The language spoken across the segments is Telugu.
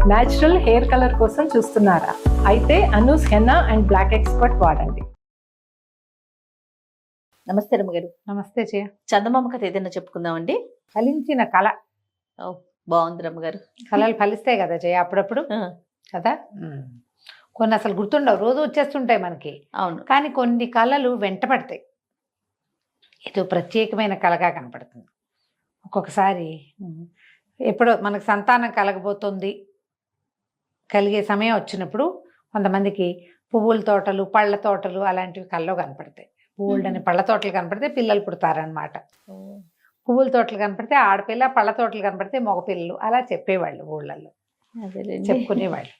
న్యాచురల్ హెయిర్ కలర్ కోసం చూస్తున్నారా? అయితే Anoos henna and black expert వాడండి. నమస్తే రమ్మగారు. నమస్తే చే. చందమామ కథ ఏదైనా చెప్పుకుందామండి. ఫలించిన కళ. బాగుంది రమ్మగారు. కళలు ఫలిస్తాయి కదా జయ అప్పుడప్పుడు కదా. కొన్ని అసలు గుర్తుండవు, రోజు వచ్చేస్తుంటాయి మనకి. అవును. కానీ కొన్ని కళలు వెంట పడతాయి, ఏదో ప్రత్యేకమైన కళగా కనపడుతుంది. ఒక్కొక్కసారి ఎప్పుడో మనకు సంతానం కలగబోతుంది, కలిగే సమయం వచ్చినప్పుడు కొంతమందికి పువ్వుల తోటలు, పళ్ళ తోటలు అలాంటివి కళ్ళలో కనపడతాయి. పువ్వులని పళ్ళ తోటలు కనపడితే పిల్లలు పుడతారనమాట. పువ్వుల తోటలు కనపడితే ఆడపిల్ల, పళ్ళ తోటలు కనపడితే మగపిల్లలు, అలా చెప్పేవాళ్ళు ఊళ్ళల్లో, చెప్పుకునేవాళ్ళు.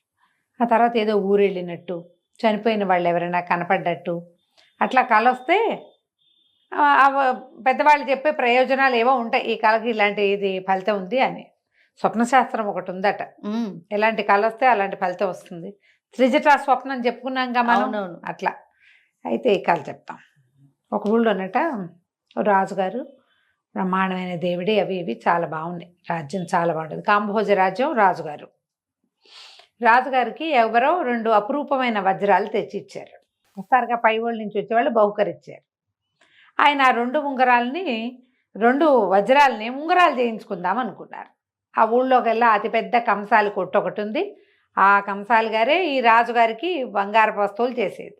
ఆ తర్వాత ఏదో ఊరు వెళ్ళినట్టు, చనిపోయిన వాళ్ళు ఎవరైనా కనపడ్డట్టు అట్లా కళ వస్తే పెద్దవాళ్ళు చెప్పే ప్రయోజనాలు ఏవో ఉంటాయి. ఈ కళకి ఇలాంటి ఇది ఫలితం ఉంది అని స్వప్నశాస్త్రం ఒకటి ఉందట. ఎలాంటి కళ వస్తే అలాంటి ఫలితం వస్తుంది. త్రిజటా స్వప్నం చెప్పుకున్నాంగా మనం. అట్లా అయితే ఈ కళ చెప్తాం. ఒక ఊళ్ళోనట రాజుగారు, బ్రహ్మాండమైన దేవుడి అవి ఇవి చాలా బాగున్నాయి, రాజ్యం చాలా బాగుంటుంది. కాంభోజ రాజ్యం. రాజుగారికి ఎవరో 2 అపురూపమైన వజ్రాలు తెచ్చి ఇచ్చారు. ఒకసారిగా పై వాళ్ళ నుంచి వచ్చేవాళ్ళు బహుకరించారు. ఆయన 2 ఉంగరాలని 2 వజ్రాలని ఉంగరాలు చేయించుకుందాం అనుకున్నారు. ఆ ఊళ్ళోకెల్లా అతిపెద్ద కంసాలి కొట్టు ఒకటి ఉంది. ఆ కంసాలి గారే ఈ రాజుగారికి బంగారపు వస్తువులు చేసేది.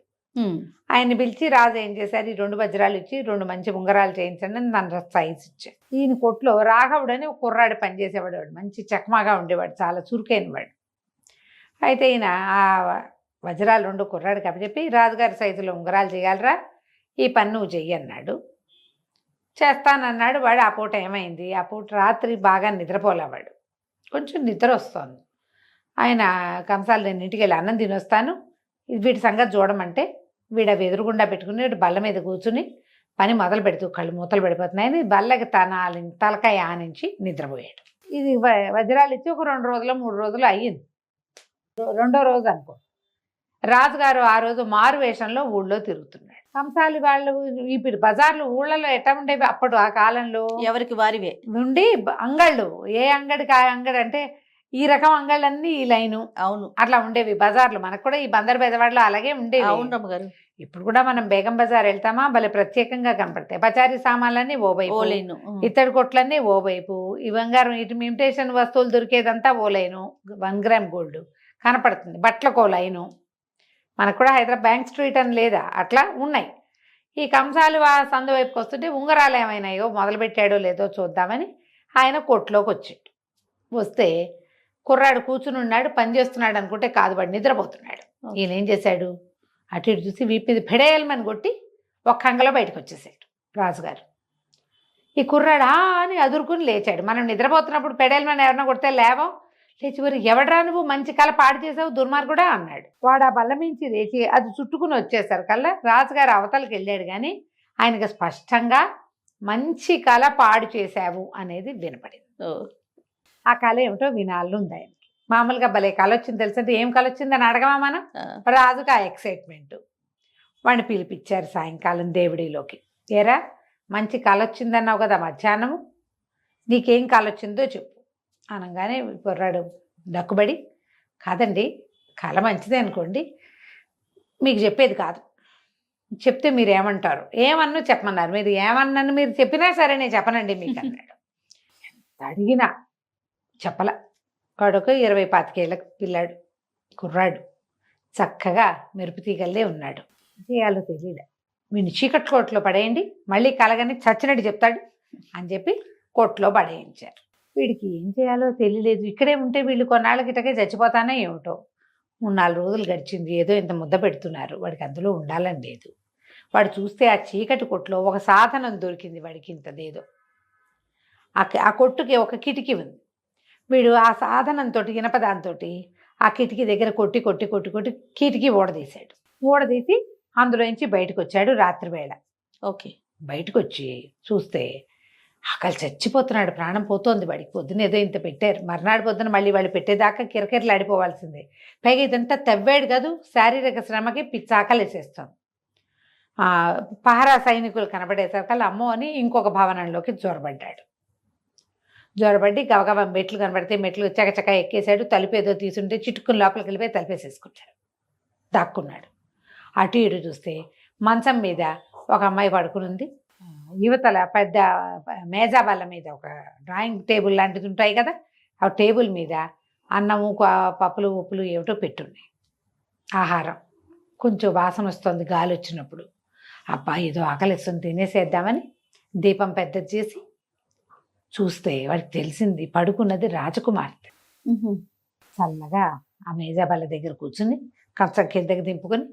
ఆయన్ని పిలిచి రాజు ఏం చేశారు, ఈ 2 వజ్రాలు ఇచ్చి 2 మంచి ఉంగరాలు చేయించండి అని దాని సైజు ఇచ్చారు. ఈయన కొట్లో రాఘవుడు అని ఒక కుర్రాడు పనిచేసేవాడు. మంచి చకమాగా ఉండేవాడు, చాలా చురుకైన వాడు. అయితే ఈయన ఆ వజ్రాలు 2 కుర్రాడికి అప్పచెప్పి, రాజుగారి సైజులో ఉంగరాలు చేయాలరా, ఈ పని నువ్వు చెయ్యి అన్నాడు. చేస్తానన్నాడు. వాడు ఆ పూట ఏమైంది, ఆ పూట రాత్రి బాగా నిద్రపోలేవాడు, కొంచెం నిద్ర వస్తుంది. ఆయన కంసాలు, నేను ఇంటికి వెళ్ళి అన్నం తినొస్తాను, వీటి సంగతి చూడమంటే వీడు అవి ఎదురుగుండా పెట్టుకుని బల్ల మీద కూర్చుని పని మొదలు పెడుతూ కళ్ళు మూతలు పడిపోతున్నాయని బల్లకి తలకాయ ఆనించి నిద్రపోయాడు. ఇది వజ్రాలు ఇచ్చి ఒక 2 రోజులు 3 రోజులు అయ్యింది. 2వ రోజు అనుకో, రాజుగారు ఆ రోజు మారు వేషంలో ఊళ్ళో తిరుగుతున్నాడు. కంసాలి వాళ్ళు ఇప్పుడు బజార్లు ఊళ్ళలో ఎట్లా ఉండేవి అప్పుడు ఆ కాలంలో, ఎవరికి వారివే ఉండి అంగళ్ళు, ఏ అంగడికి ఆ అంగడి అంటే ఈ రకం అంగళ్ళన్నీ ఈ లైను. అవును, అట్లా ఉండేవి బజార్లు. మనకు కూడా ఈ బందర్ బెదవాడలో అలాగే ఉండేవి. అవును రమ్మగారు. ఇప్పుడు కూడా మనం బేగం బజార్ వెళ్తామా, భలే ప్రత్యేకంగా కనపడతాయి. పచారీ సామాన్లన్నీ ఓ వైపు, ఇత్తడి కొట్లన్నీ ఓ వైపు, ఈ బంగారం ఇమిటేషన్ వస్తువులు దొరికేదంతా ఓ లైను, 1 గ్రామ్ గోల్డ్ కనపడుతుంది. బట్టలకు ఓ లైను. మనకు కూడా హైదరాబాద్ బ్యాంక్ స్ట్రీట్ అని లేదా, అట్లా ఉన్నాయి. ఈ కంసాలు సందు వైపుకి వస్తుంటే ఉంగరాలు ఏమైనాయో మొదలుపెట్టాడో లేదో చూద్దామని ఆయన కొట్లోకి వచ్చాడు. వస్తే కుర్రాడు కూర్చుని ఉన్నాడు, పని చేస్తున్నాడు అనుకుంటే కాదు, వాడు నిద్రపోతున్నాడు. ఈయన ఏం చేశాడు, అటు ఇటు చూసి వీపిది పెడేయాలమని కొట్టి ఒక్క అంగలో బయటకు వచ్చేసాడు రాజుగారు. ఈ కుర్రాడు అని అదురుకుని లేచాడు. మనం నిద్రపోతున్నప్పుడు పెడేయాలమని ఎవరన్నా కొడితే లేవం, లేచి మరి ఎవడరా నువ్వు, మంచి కళ పాడు చేసావు దుర్మార్గుడా అన్నాడు. వాడు ఆ బల్ల మించి లేచి అది చుట్టుకుని వచ్చేసారు కల్లా రాజుగారు అవతలకి వెళ్ళాడు. కానీ ఆయనకు స్పష్టంగా మంచి కళ పాడు చేశావు అనేది వినపడింది. ఆ కళ ఏమిటో వినాలని ఉంది ఆయనకి. మామూలుగా భలే కళ వచ్చింది తెలుసంటే, ఏం కళ వచ్చిందని అడగమా మనం. రాజుకి ఆ ఎక్సైట్మెంట్. వాడిని పిలిపించారు సాయంకాలం దేవుడిలోకి. ఏరా, మంచి కళ వచ్చిందన్నావు కదా మధ్యాహ్నము, నీకేం కళ వచ్చిందో చెప్పు అనగానే కుర్రాడు దక్కుబడి, కాదండి కళ మంచిదే అనుకోండి, మీకు చెప్పేది కాదు, చెప్తే మీరు ఏమంటారు, ఏమన్నా చెప్పమన్నారు, మీరు ఏమన్నాను మీరు చెప్పినా సరే నేను చెప్పనండి మీకు అన్నాడు. అడిగినా చెప్పల. వాడొక 20-25 ఏళ్ళ పిల్లాడు, కుర్రాడు, చక్కగా మెరుపు తీగల్లే ఉన్నాడు. చేయాలో తెలియలే. వీడిని చీకటి కోట్లో పడేయండి, మళ్ళీ కలగని చచ్చినట్టు చెప్తాడు అని చెప్పి కోట్లో పడేయించారు. వీడికి ఏం చేయాలో తెలియలేదు. ఇక్కడే ఉంటే వీళ్ళు కొన్నాళ్ళకి ఇటకే చచ్చిపోతానే ఏమిటో. 3-4 రోజులు గడిచింది. ఏదో ఇంత ముద్ద పెడుతున్నారు, వాడికి అందులో ఉండాలని లేదు. వాడు చూస్తే ఆ చీకటి కొట్లో ఒక సాధనం దొరికింది వాడికి, ఇంతదేదో. ఆ కొట్టుకి ఒక కిటికీ ఉంది. వీడు ఆ సాధనంతో, ఇనపదాంతో ఆ కిటికీ దగ్గర కొట్టి కొట్టి కొట్టి కొట్టి కిటికీ ఊడదీశాడు. ఊడదీసి అందులోంచి బయటకు వచ్చాడు రాత్రి వేళ. ఓకే, బయటకు వచ్చి చూస్తే ఆకలి చచ్చిపోతున్నాడు, ప్రాణం పోతోంది వాడికి. పొద్దున ఏదో ఇంత పెట్టారు, మర్నాడు పొద్దున మళ్ళీ వాళ్ళు పెట్టేదాకా కిరకిరలాడిపోవాల్సిందే. పైగా ఇదంతా తవ్వాడు కాదు, శారీరక శ్రమకి పిచ్చి ఆకలి వేసేస్తాం. పహరా సైనికులు కనబడేసరికల్లా అమ్మో అని ఇంకొక భవనంలోకి జొరబడ్డాడు. జ్వరబడి గబగబా మెట్లు కనబడితే మెట్లు చకచక ఎక్కేశాడు. తలుపు ఏదో తీసుంటే చిటుక్కుని లోపలికి వెళ్ళిపోయి తలుపేసేసుకుంటాడు. దాక్కున్నాడు. అటు ఇటు చూస్తే మంచం మీద ఒక అమ్మాయి పడుకుని ఉంది. యువతల పెద్ద మేజా బల్ల మీద ఒక డ్రాయింగ్ టేబుల్ లాంటిది ఉంటాయి కదా, ఆ టేబుల్ మీద అన్నము పప్పులు ఉప్పులు ఏమిటో పెట్టున్నాయి. ఆహారం కొంచెం వాసన వస్తుంది గాలి వచ్చినప్పుడు. అబ్బా ఏదో ఆకలిస్తుంది తినేసేద్దామని దీపం పెద్దది చేసి చూస్తే వాడికి తెలిసింది పడుకున్నది రాజకుమార్తె. చల్లగా ఆ మేజా బల్ల దగ్గర కూర్చుని కంచం కిందకి దింపుకొని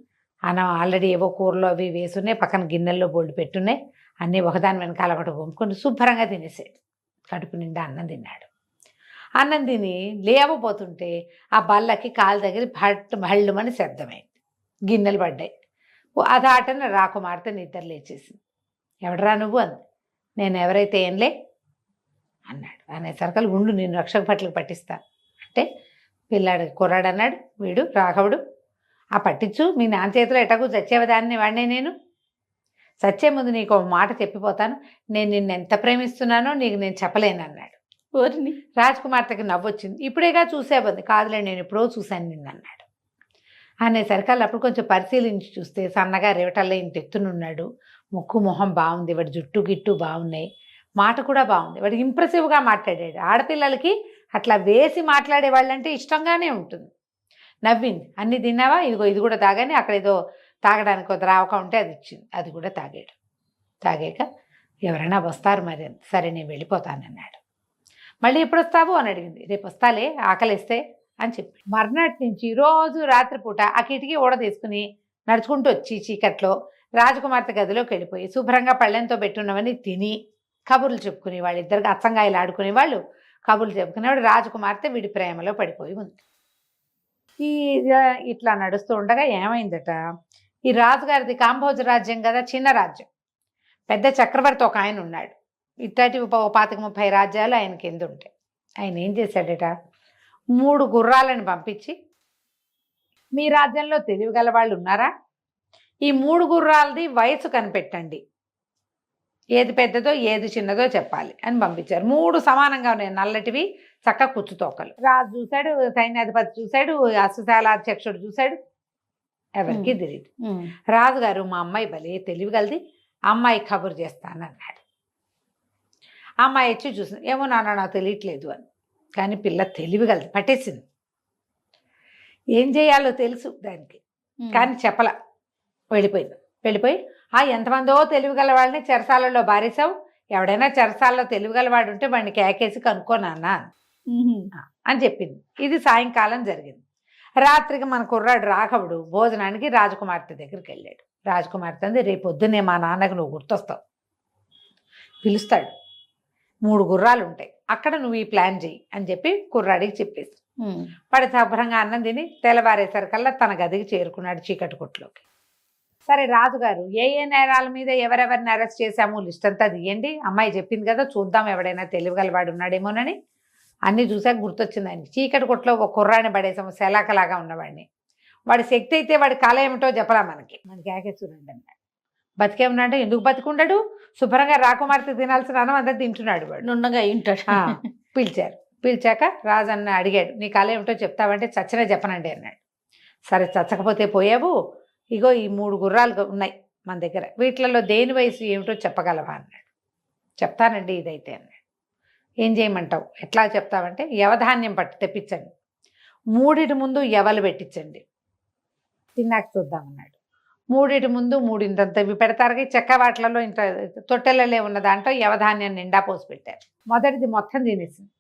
అన్నం ఆల్రెడీ ఏవో కూరలో అవి వేసున్నాయి, పక్కన గిన్నెల్లో బోల్డ్ పెట్టున్నాయి. అన్నీ ఒకదాని వెనకాల ఒకటి వంపుకొని శుభ్రంగా తినేసాడు. కడుపు నిండా అన్నం తిన్నాడు. అన్నం తిని లేవబోతుంటే ఆ బల్లకి కాలు దగ్గర భళ్ళుమని శబ్దమైంది. గిన్నెలు పడ్డాయి. అదాటన రాకుమార్తె నిద్ర లేచేసింది. ఎవడరా నువ్వు అంది. నేను ఎవరైతే ఏంలే అన్నాడు. అనేసరికలు ఉండు నేను రక్షక పట్లకు పట్టిస్తా అంటే పిల్లాడు కుర్రాడు అన్నాడు. వీడు రాఘవుడు. ఆ పట్టించు, మీ నాన్న చేతిలో ఎటకు చచ్చేవదాన్ని వాడినే నేను. చచ్చే ముందు నీకు ఒక మాట చెప్పిపోతాను, నేను నిన్ను ఎంత ప్రేమిస్తున్నానో నీకు నేను చెప్పలేను అన్నాడు. ఓరిని. రాజకుమార్తెకి నవ్వొచ్చింది. ఇప్పుడేగా చూసేవంది. కాదులే నేను ఎప్పుడో చూశాను నిన్ను అన్నాడు. అనేసరికల్ అప్పుడు కొంచెం పరిశీలించి చూస్తే సన్నగా రేవటల్లో ఇంత ఎత్తునున్నాడు. ముక్కు మొహం బాగుంది. వాడి జుట్టు గిట్టు బాగున్నాయి. మాట కూడా బాగుంది. వాడికి ఇంప్రెసివ్గా మాట్లాడాడు. ఆడపిల్లలకి అట్లా వేసి మాట్లాడే వాళ్ళంటే ఇష్టంగానే ఉంటుంది. నవ్వింది. అన్నీ తిన్నావా, ఇదిగో ఇది కూడా తాగాని, అక్కడ ఏదో తాగడానికి ఒక రావక ఉంటే అది ఇచ్చింది, అది కూడా తాగాడు. తాగాక ఎవరైనా వస్తారు మరి, సరే నేను వెళ్ళిపోతానన్నాడు. మళ్ళీ ఎప్పుడు వస్తావు అని అడిగింది. రేపు వస్తాలే ఆకలిస్తే అని చెప్పి మర్నాటి నుంచి రోజు రాత్రిపూట ఆ కిటికీ ఊడ తీసుకుని నడుచుకుంటూ వచ్చి చీకట్లో రాజకుమార్తె గదిలోకి వెళ్ళిపోయి శుభ్రంగా పళ్ళెంతో పెట్టున్నవని తిని కబుర్లు చెప్పుకుని వాళ్ళిద్దరికి అచ్చంగాయలు ఆడుకునే వాళ్ళు కబుర్లు చెప్పుకునేవాడు. రాజకుమార్తె వీడి ప్రేమలో పడిపోయి ఉంది. ఈ ఇట్లా నడుస్తూ ఉండగా ఏమైందట, ఈ రాజుగారిది కాంభోజ రాజ్యం కదా, చిన్న రాజ్యం. పెద్ద చక్రవర్తి ఒక ఆయన ఉన్నాడు. ఇట్లాంటి 25-30 రాజ్యాలు ఆయన కింద ఉంటాయి. ఆయన ఏం చేశాడట, 3 గుర్రాలను పంపించి మీ రాజ్యంలో తెలివిగల వాళ్ళు ఉన్నారా, ఈ 3 గుర్రాలది వయసు కనిపెట్టండి, ఏది పెద్దదో ఏది చిన్నదో చెప్పాలి అని పంపించారు. 3 సమానంగా ఉన్నాయి, నల్లటివి, చక్క కుచ్చుతోకలు. రాజు చూశాడు, సైన్యాధిపతి చూశాడు, అశ్వశాలాధ్యక్షుడు చూశాడు, ఎవరికి తెలియదు. రాజుగారు మా అమ్మాయి భలే తెలివిగలది, అమ్మాయి కబురు చేస్తానన్నాడు. అమ్మాయి వచ్చి చూసింది. ఏమో నాన్న నాకు తెలియట్లేదు అని. కానీ పిల్ల తెలివిగలది, పట్టేసింది. ఏం చేయాలో తెలుసు దానికి, కానీ చెప్పల. వెళ్ళిపోయి ఎంతమందో తెలివిగల వాళ్ళని చెరసాలలో బారేసావు, ఎవడైనా చెరసాలలో తెలివిగలవాడు ఉంటే వాడిని కేకేసి కనుక్కో నాన్న అని చెప్పింది. ఇది సాయంకాలం జరిగింది. రాత్రికి మన కుర్రాడు రాఘవుడు భోజనానికి రాజకుమార్తె దగ్గరికి వెళ్ళాడు. రాజకుమార్తె అంది, రేపు పొద్దున్నే మా నాన్నకు నువ్వు గుర్తొస్తావు, పిలుస్తాడు, 3 గుర్రాలు ఉంటాయి, అక్కడ నువ్వు ఈ ప్లాన్ చెయ్యి అని చెప్పి కుర్రాడికి చెప్పేసి వాడి శుభ్రంగా అన్నం తిని తెల్లవారేసరికల్లా తన గదికి చేరుకున్నాడు చీకటి కొట్టులోకి. సరే రాజుగారు ఏ నేరాల మీద ఎవరెవరిని అరెస్ట్ చేశాము లిస్ట్ అంతా తీయండి, అమ్మాయి చెప్పింది కదా చూద్దాం ఎవడైనా తెలివిగలవాడు ఉన్నాడేమోనని. అన్నీ చూసాక గుర్తొచ్చింది ఆయనకి. చీకటి కొట్లో ఒక కుర్రాన్ని పడేసాము, శలాకలాగా ఉన్నవాడిని. వాడి శక్తి అయితే వాడి కళ ఏమిటో చెప్పలా మనకి ఆకేస్తున్నాడు అన్నాడు. బతికే ఉన్నాడు, ఎందుకు బతికుండాడు, శుభ్రంగా రాకుమార్తె తినాల్సిన అన్నం అంతా తింటున్నాడు వాడు, నుండగా ఉంటాడు. పిలిచాక రాజన్న అడిగాడు, నీ కళ ఏమిటో చెప్తావంటే చచ్చినా చెప్పనండి అన్నాడు. సరే చచ్చకపోతే పోయావు, ఇగో ఈ 3 గుర్రాలు ఉన్నాయి మన దగ్గర, వీటిలలో దేని వయసు ఏమిటో చెప్పగలవా అన్నాడు. చెప్తానండి ఇదైతే అన్నాడు. ఏం చేయమంటావు, ఎట్లా చెప్తావంటే యవధాన్యం పట్టు తెప్పించండి, 3 ముందు యవలు పెట్టించండి, తిన్నాక చూద్దామన్నాడు. 3 ముందు 3 ఇంతంత ఇవి పెడతారు, చెక్క వాటిలలో ఇంత తొట్టెలలో ఉన్న దాంట్లో యవధాన్యం నిండా పోసి పెట్టారు. మొదటిది మొత్తం తినేసింది,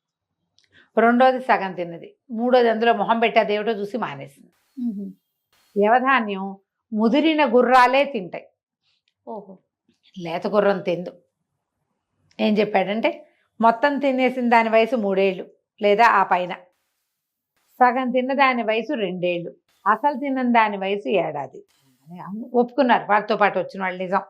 రెండోది సగం తిన్నది, మూడోది అందులో మొహం పెట్టి అదేమిటో చూసి మానేసింది. యవధాన్యం ముదిరిన గుర్రాలే తింటాయి, ఓహో, లేత గుర్రం తిందు. ఏం చెప్పాడంటే మొత్తం తినేసిన దాని వయసు 3 ఏళ్ళు లేదా ఆ పైన, సగం తిన్న దాని వయసు 2 ఏళ్ళు, అసలు తిన్న దాని వయసు 1 ఏడాది. ఒప్పుకున్నారు వాళ్ళతో పాటు వచ్చిన వాళ్ళు. నిజం,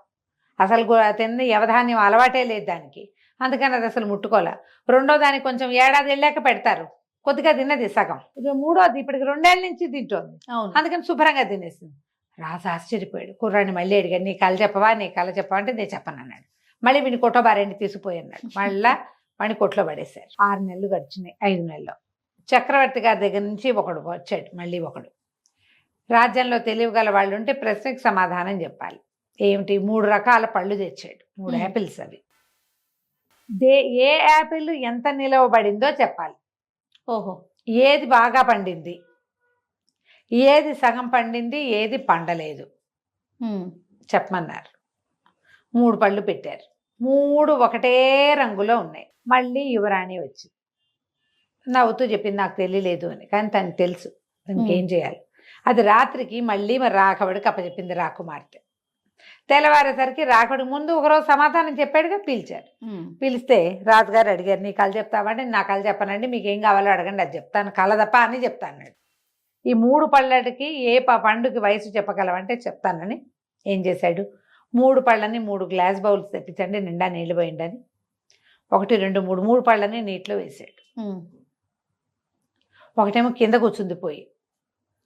అసలు తిన్న యవధాన్యం అలవాటే లేదు దానికి, అందుకని అది అసలు ముట్టుకోలే. రెండో దానికి కొంచెం 1 ఏడాది వెళ్ళాక పెడతారు, కొద్దిగా తిన్నది సగం. మూడోది ఇప్పటికి 2 ఏళ్ళ నుంచి తింటోంది, అందుకని శుభ్రంగా తినేసింది. రాజు ఆశ్చర్యపోయాడు. కుర్రాడిని మళ్ళీ అడిగాడు, నీ కళ చెప్పవా అంటే నేను చెప్పను అన్నాడు. మళ్ళీ వీడిని కొట్టబారండి తీసుకుపోయి అన్నాడు. మళ్ళా వాడిని కొట్లో పడేశారు. 6 నెలలు గడిచినాయి. 5 నెలల్లో చక్రవర్తి గారి దగ్గర నుంచి ఒకడు వచ్చాడు, మళ్ళీ ఒకడు. రాజ్యంలో తెలివిగల వాళ్ళు ఉంటే ప్రశ్నకి సమాధానం చెప్పాలి. ఏమిటి? 3 రకాల పళ్ళు తెచ్చాడు, 3 యాపిల్స్. అవి ఏ యాపిల్ ఎంత నిలవబడిందో చెప్పాలి. ఓహో. ఏది బాగా పండింది, ఏది సగం పండింది, ఏది పండలేదు చెప్పమన్నారు. 3 పళ్ళు పెట్టారు. 3 ఒకటే రంగులో ఉన్నాయి. మళ్ళీ యువరాణి వచ్చి నవ్వుతూ చెప్పింది, నాకు తెలియలేదు అని. కానీ తనకు తెలుసు, దానికి ఏం చేయాలి. అది రాత్రికి మళ్ళీ మరి రాఘవుడికి అప్పచెప్పింది రాకుమార్తె. తెల్లవారేసరికి రాఘవుడికి ముందు ఒకరోజు సమాధానం చెప్పాడుగా, పిలిచారు. పిలిస్తే రాజుగారు అడిగారు, నీ కళ చెప్తావంటే, నా కళ చెప్పనండి, మీకు ఏం కావాలో అడగండి, అది చెప్తాను, కళ తప్ప అని చెప్తాను. ఈ 3 పళ్ళకి ఏ పండుకి వయసు చెప్పగలవంటే చెప్తానని ఏం చేశాడు, 3 పళ్ళని 3 గ్లాస్ బౌల్స్ తెప్పించండి, నిండా నీళ్లు పోయిండని. 1 2 3 పళ్ళని నీటిలో వేసాడు. ఒకటేమో కింద కూర్చుంది పోయి,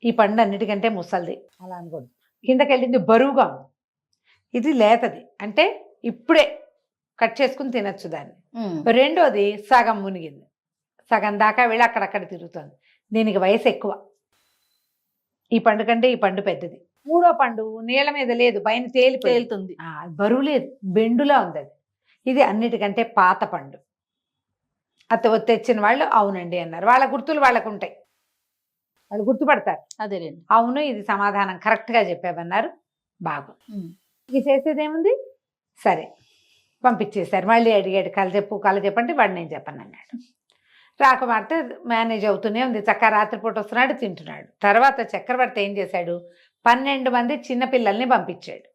ఈ పండు అన్నిటికంటే ముసలిది, అలా అనుకోండి. కిందకి వెళ్ళింది, బరువుగా ఉంది. ఇది లేతది, అంటే ఇప్పుడే కట్ చేసుకుని తినచ్చు దాన్ని. రెండోది సగం మునిగింది, సగం దాకా వెళ్ళి అక్కడక్కడ తిరుగుతుంది. దీనికి వయసు ఎక్కువ. ఈ పండు కంటే ఈ పండు పెద్దది. 3వ పండు నీళ్ళ మీద లేదు, పైన తేలుతుంది. బరువు లేదు, బెండులా ఉంది అది. ఇది అన్నిటికంటే పాత పండు. తెచ్చిన వాళ్ళు అవునండి అన్నారు. వాళ్ళ గుర్తులు వాళ్ళకు ఉంటాయి, వాళ్ళు గుర్తుపడతారు. అదేలేండి. అవును, ఇది సమాధానం కరెక్ట్గా చెప్పామన్నారు. బాగు ఇది చేసేదేముంది, సరే పంపించేశారు. మళ్ళీ అడిగాడు, కళ చెప్పంటే వాడు నేను చెప్పను అన్నాడు. రాకుమార్తె మేనేజ్ అవుతూనే ఉంది, చక్కగా రాత్రిపూట వస్తున్నాడు, తింటున్నాడు. తర్వాత చక్రవర్తి ఏం చేశాడు, 12 మంది చిన్నపిల్లల్ని పంపించాడు.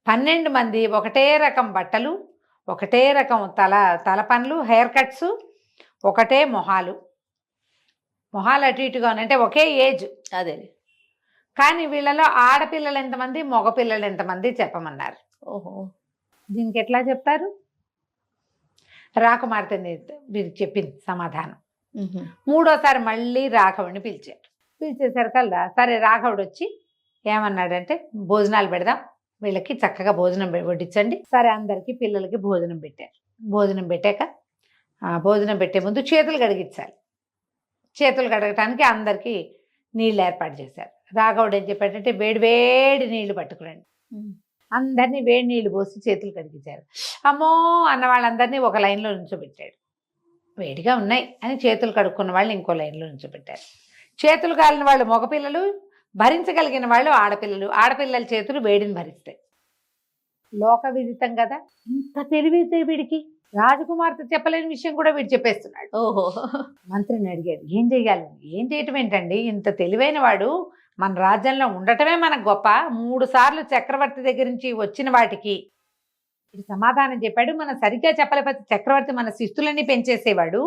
12 మంది ఒకటే రకం బట్టలు, ఒకటే రకం తల పనులు, హెయిర్ కట్స్, ఒకటే మొహాలు అటు ఇటుగా అంటే ఒకే ఏజ్. అదే. కానీ వీళ్ళలో ఆడపిల్లలు ఎంతమంది, మగపిల్లలు ఎంతమంది చెప్పమన్నారు. ఓహో. దీనికి ఎట్లా చెప్తారు? రాకుమార్తెని చెప్పింది సమాధానం. 3వసారి మళ్ళీ రాఘవుడిని పిలిచేసరికల్లా సరే రాఘవుడు వచ్చి ఏమన్నాడంటే, భోజనాలు పెడదాం, వీళ్ళకి చక్కగా భోజనం వడ్డించండి. సరే అందరికీ పిల్లలకి భోజనం పెట్టారు. భోజనం పెట్టాక భోజనం పెట్టే ముందు చేతులు కడిగించాలి. చేతులు కడగటానికి అందరికీ నీళ్ళు ఏర్పాటు చేశారు. రాఘవుడు ఏం చెప్పాడంటే, వేడి నీళ్లు పట్టుకురండి. అందరినీ వేడి నీళ్లు పోసి చేతులు కడిగించారు. అమ్మో అన్న వాళ్ళందరినీ ఒక లైన్లో నుంచోబెట్టాడు. వేడిగా ఉన్నాయి అని చేతులు కడుక్కున్న వాళ్ళని ఇంకో లైన్లో నుంచోబెట్టారు. చేతులు కాలిన వాళ్ళు మగపిల్లలు, భరించగలిగిన వాళ్ళు ఆడపిల్లలు. ఆడపిల్లల చేతులు వేడిని భరిస్తాయి. లోక విదితం కదా. ఇంత తెలివితే వీడికి, రాజకుమార్తె చెప్పలేని విషయం కూడా వీడు చెప్పేస్తున్నాడు. ఓహో. మంత్రిని అడిగాడు, ఏం చెయ్యాలి? ఏం చేయటం ఏంటండి, ఇంత తెలివైన వాడు మన రాజ్యంలో ఉండటమే మనకు గొప్ప. 3 సార్లు చక్రవర్తి దగ్గర నుంచి వచ్చిన వాటికి ఇది సమాధానం చెప్పాడు. మనం సరిగ్గా చెప్పలేకపోతే చక్రవర్తి మన శిస్తులన్నీ పెంచేసేవాడు.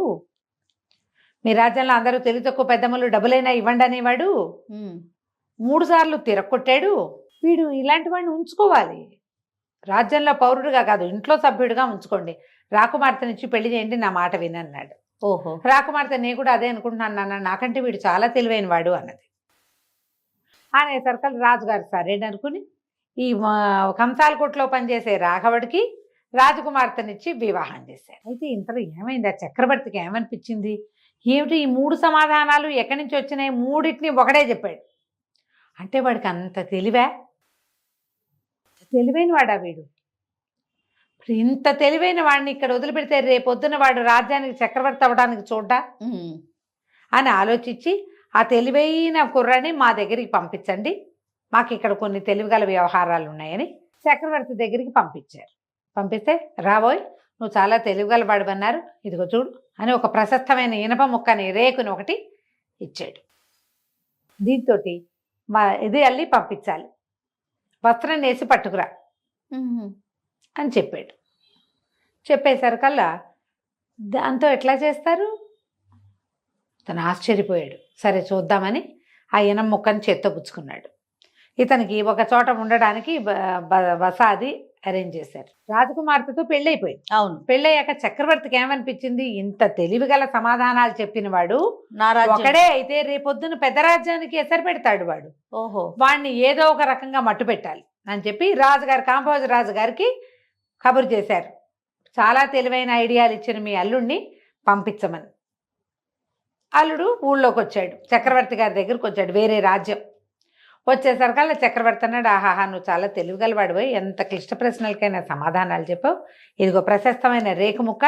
మీ రాజ్యంలో అందరూ తెలివి తక్కువ పెద్దమ్మలు డబ్బులైనా ఇవ్వండి అనేవాడు. 3 సార్లు తిరగొట్టాడు. వీడు ఇలాంటి వాడిని ఉంచుకోవాలి. రాజ్యంలో పౌరుడిగా కాదు, ఇంట్లో సభ్యుడిగా ఉంచుకోండి. రాకుమార్తెనిచ్చి పెళ్లి చేయండి, నా మాట వినన్నాడు. ఓహో. రాకుమార్తె నేను కూడా అదే అనుకుంటున్నాను నాన్న, నాకంటే వీడు చాలా తెలివైన వాడు అన్నది. అనేసరికి రాజుగారు సరేననుకుని ఈ కంసాలకోటలో పనిచేసే రాఘవుడికి రాజకుమార్తెనిచ్చి వివాహం చేశారు. అయితే ఇంతలో ఏమైంది, ఆ చక్రవర్తికి ఏమనిపించింది, ఏమిటి ఈ 3 సమాధానాలు ఎక్కడి నుంచి వచ్చినాయి, 3టిని ఒకటే చెప్పాడు. అంటే వాడికి అంత తెలివైన వాడా వీడు? ఇంత తెలివైన వాడిని ఇక్కడ వదిలిపెడితే రేపొద్దున వాడు రాజ్యానికి చక్రవర్తి అవ్వడానికి చూడ్డా అని ఆలోచించి, ఆ తెలివైన కుర్రాన్ని మా దగ్గరికి పంపించండి, మాకు ఇక్కడ కొన్ని తెలివిగల వ్యవహారాలు ఉన్నాయని చక్రవర్తి దగ్గరికి పంపించారు. పంపిస్తే, రాబోయ్ నువ్వు చాలా తెలివిగల వాడివన్నారు, ఇదిగో చూడు అని ఒక ప్రశస్తమైన ఇనప ముక్కని రేకుని ఒకటి ఇచ్చాడు. దీంతో ఇది అల్లి పంపించాలి, వస్త్రం వేసి పట్టుకురా అని చెప్పాడు. చెప్పేసరికల్లా దాంతో ఎట్లా చేస్తారు? తను ఆశ్చర్యపోయాడు. సరే చూద్దామని ఆ ఇనం ముక్కని చేత్తో పుచ్చుకున్నాడు. ఇతనికి ఒక చోట ఉండడానికి వసాది అరేంజ్ చేశారు. రాజకుమార్తెతో పెళ్ళైపోయింది. అవును. పెళ్ళయ్యాక చక్రవర్తికి ఏమనిపించింది, ఇంత తెలివిగల సమాధానాలు చెప్పిన వాడు ఒకడే అయితే రేపొద్దున పెద్ద రాజ్యానికి ఎసరు పెడతాడు వాడు. ఓహో. వాడిని ఏదో ఒక రకంగా మట్టు పెట్టాలి అని చెప్పి రాజుగారు, కాంభోజ రాజుగారికి కబురు చేశారు. చాలా తెలివైన ఐడియాలు ఇచ్చిన మీ అల్లుడిని పంపించమని. అల్లుడు ఊళ్ళోకి వచ్చాడు, చక్రవర్తి గారి దగ్గరికి వచ్చాడు, వేరే రాజ్యం. వచ్చేసరికల్లా చక్రవర్తి అన్నాడు, ఆహాహా నువ్వు చాలా తెలివిగలవాడిపోయి ఎంత క్లిష్ట ప్రశ్నలకైనా సమాధానాలు చెప్పావు. ఇదిగో ప్రశస్తమైన రేఖ ముక్క,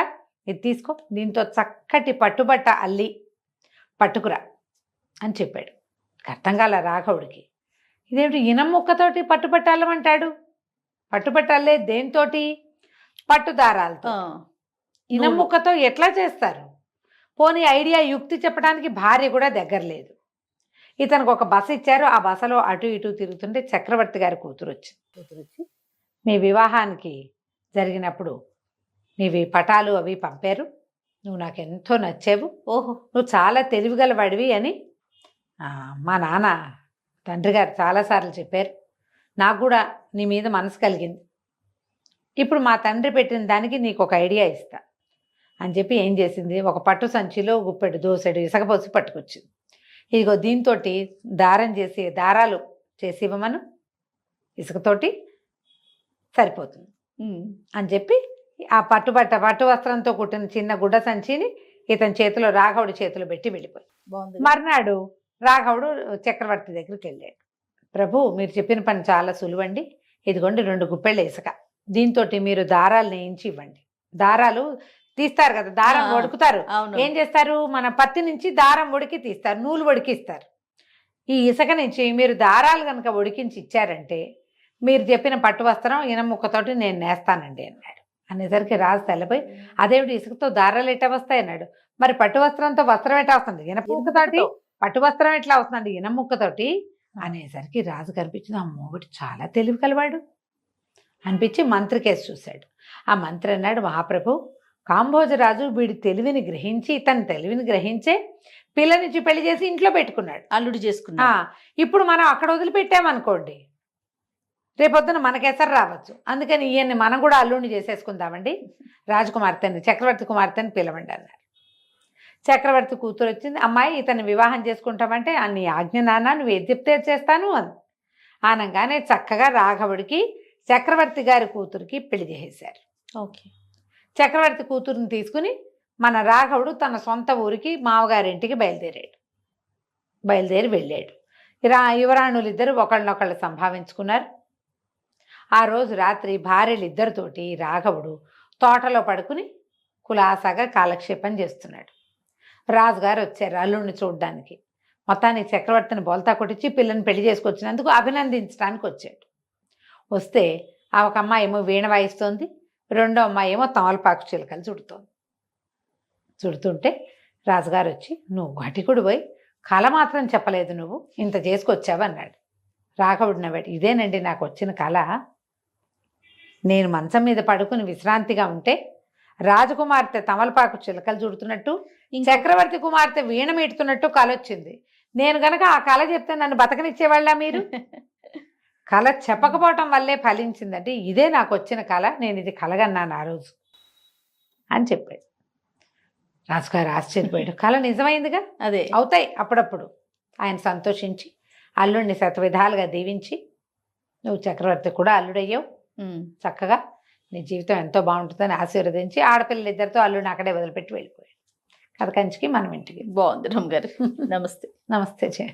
ఇది తీసుకో, దీంతో చక్కటి పట్టుబట్ట అల్లి పట్టుకురా అని చెప్పాడు. అర్థం కాల రాఘవుడికి. ఇదేమిటి ఇనం ముక్కతోటి పట్టుబట్ట అల్లమంటాడు? పట్టుబట్ట అల్లే దేనితోటి? పట్టుదారాలతో. ఇనం ముక్కతో ఎట్లా చేస్తారు? పోనీ ఐడియా యుక్తి చెప్పడానికి భార్య కూడా దగ్గర లేదు. ఇతనికి ఒక బస ఇచ్చారు, ఆ బసలో అటు ఇటు తిరుగుతుంటే చక్రవర్తి గారి కూతురు వచ్చి మీ వివాహానికి జరిగినప్పుడు నీవి పటాలు అవి పంపారు, నువ్వు నాకు ఎంతో నచ్చావు, ఓహో నువ్వు చాలా తెలివిగలవాడివి అని మా నాన్న తండ్రి గారు చాలాసార్లు చెప్పారు. నాకు కూడా నీ మీద మనసు కలిగింది. ఇప్పుడు మా తండ్రి పెట్టిన దానికి నీకు ఒక ఐడియా ఇస్తా అని చెప్పి ఏం చేసింది, ఒక పట్టు సంచిలో గుప్పెడు దోసెడు ఇసకపోసి పట్టుకొచ్చింది. ఇదిగో దీంతో దారాలు చేసి ఇవ్వమను, ఇసుకతోటి సరిపోతుంది అని చెప్పి ఆ పట్టు వస్త్రంతో కుట్టిన చిన్న గుడ్డ సంచిని ఇతని చేతిలో రాఘవుడి చేతిలో పెట్టి వెళ్ళిపోయి. మర్నాడు రాఘవుడు చక్రవర్తి దగ్గరికి వెళ్ళాడు. ప్రభు మీరు చెప్పిన పని చాలా సులువండి, ఇదిగోండి 2 గుప్పెళ్ళ ఇసుక, దీంతో మీరు దారాలు నేయించి ఇవ్వండి. దారాలు తీస్తారు కదా, దారం వడుకుతారు. ఏం చేస్తారు, మన పత్తి నుంచి దారం ఉడికి తీస్తారు, నూలు ఉడికిస్తారు. ఈ ఇసుక నుంచి మీరు దారాలు కనుక ఉడికించి ఇచ్చారంటే మీరు చెప్పిన పట్టు వస్త్రం ఇనం ముక్కతోటి నేను నేస్తానండి అన్నాడు. అనేసరికి రాజు తెల్లపోయి, అదేమిటి ఇసుకతో దారాలు ఎట్లా వస్తాయి అన్నాడు. మరి పట్టు వస్త్రంతో వస్త్రం ఎట్లా వస్తుంది, ఇనప ముక్కతోటి పట్టు వస్త్రం ఎట్లా వస్తుందండి ఇనం ముక్కతోటి అనేసరికి రాజు కనిపించింది, అమ్మో ఒకటి చాలా తెలివి కలవాడు అనిపించి మంత్రి కేసు చూశాడు. ఆ మంత్రి అన్నాడు, మహాప్రభు కాంభోజరాజు వీడి తెలివిని గ్రహించి తన తెలివిని గ్రహించే పిల్లనిచ్చి పెళ్లి చేసి ఇంట్లో పెట్టుకున్నాడు, అల్లుడు చేసుకున్నా. ఇప్పుడు మనం అక్కడ వదిలిపెట్టామనుకోండి రేపొద్దున మనకెసరు రావచ్చు. అందుకని ఈయన్ని మనం కూడా అల్లుడిని చేసేసుకుందామండి, రాజకుమార్తెని చక్రవర్తి కుమార్తెని పిలవండి అన్నారు. చక్రవర్తి కూతురు వచ్చింది, అమ్మాయి ఇతన్ని వివాహం చేసుకుంటామంటే నీ ఆజ్ఞ నాన్న, నువ్వు ఏది చెప్తే చేస్తాను అని అనగానే చక్కగా రాఘవుడికి చక్రవర్తి గారి కూతురికి పెళ్లి చేసేశారు. ఓకే. చక్రవర్తి కూతురుని తీసుకుని మన రాఘవుడు తన సొంత ఊరికి మామగారింటికి బయలుదేరి వెళ్ళాడు. యువరాణులు ఇద్దరు ఒకళ్ళనొకళ్ళు సంభావించుకున్నారు. ఆ రోజు రాత్రి భార్యలిద్దరితోటి రాఘవుడు తోటలో పడుకుని కులాసాగా కాలక్షేపం చేస్తున్నాడు. రాజుగారు వచ్చారు అల్లుడిని చూడడానికి. మొత్తానికి చక్రవర్తిని బోల్తా కొట్టించి పిల్లని పెళ్లి చేసుకొచ్చినందుకు అభినందించడానికి వచ్చాడు. వస్తే ఒక అమ్మాయి ఏమో వీణ వాయిస్తోంది, రెండో అమ్మాయి ఏమో తమలపాకు చిలకలు చుడుతుంటే రాజుగారు వచ్చి, నువ్వు ఘటికుడు పోయి కళ మాత్రం చెప్పలేదు, నువ్వు ఇంత చేసుకొచ్చావు అన్నాడు. రాఘవుడు నవ్వాడు, ఇదేనండి నాకు వచ్చిన కళ. నేను మంచం మీద పడుకుని విశ్రాంతిగా ఉంటే రాజకుమార్తె తమలపాకు చిలకలు చుడుతున్నట్టు, చక్రవర్తి కుమార్తె వీణ మీటుతున్నట్టు కళ వచ్చింది. నేను గనక ఆ కళ చెప్తే నన్ను బతకనిచ్చేవాళ్ళ మీరు? కళ చెప్పకపోవటం వల్లే ఫలించిందంటే ఇదే నాకు వచ్చిన కళ, నేను ఇది కలగన్నాను ఆ రోజు అని చెప్పాడు. రాజుగారు ఆశ్చర్యపోయాడు, కళ నిజమైందిగా, అదే అవుతాయి అప్పుడప్పుడు. ఆయన సంతోషించి అల్లుడిని శతవిధాలుగా దీవించి, నువ్వు చక్రవర్తి కూడా అల్లుడయ్యావు, చక్కగా నీ జీవితం ఎంతో బాగుంటుందని ఆశీర్వదించి ఆడపిల్లలిద్దరితో అల్లుడిని అక్కడే వదిలిపెట్టి వెళ్ళిపోయాడు. కథ కంచికి మనం ఇంటికి. బాగుంది రమ్మ గారు. నమస్తే. నమస్తే జయ.